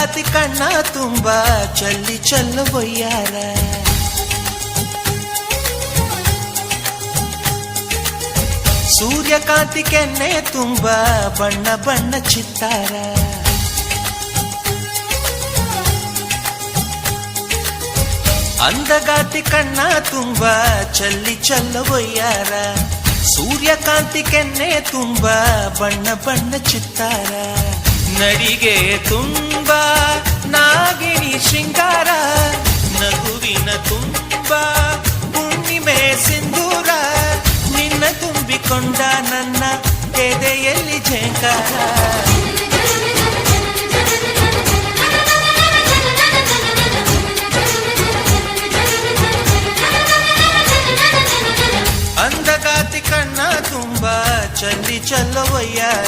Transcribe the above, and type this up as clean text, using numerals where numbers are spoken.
ಅಂದಗಾತಿ ಕಣ್ಣ ತುಂಬ ಚಲ್ಲಿ ಚಲ್ಲ ಬೊಯ್ಯಾರ ಸೂರ್ಯಕಾಂತಿ ಕೆನ್ನೆ ತುಂಬ ಬಣ್ಣ ಬಣ್ಣ ಚಿತ್ತಾರ ಅಂದಗಾತಿ ಕಣ್ಣ ತುಂಬ ಚಲ್ಲಿ ಚಲ್ಲ ಬೊಯ್ಯಾರ ಸೂರ್ಯಕಾಂತಿ ಕೆನ್ನೆ ತುಂಬ ಬಣ್ಣ ಬಣ್ಣ ಚಿತ್ತಾರ ನಡಿಗೆ ತುಂಬ ನಾಗಿಣಿ ಶೃಂಗಾರ ನಗುವಿನ ತುಂಬ ಹುಣ್ಣಿಮೆ ಸಿಂಧೂರ ನಿನ್ನ ತುಂಬಿಕೊಂಡ ನನ್ನ ಎದೆಯಲ್ಲಿ ಝೇಂಕಾರ ಅಂದಗಾತಿ ಕಣ್ಣ ತುಂಬ ಚಲ್ಲಿ ಚಲ್ಲವಯ್ಯಾರ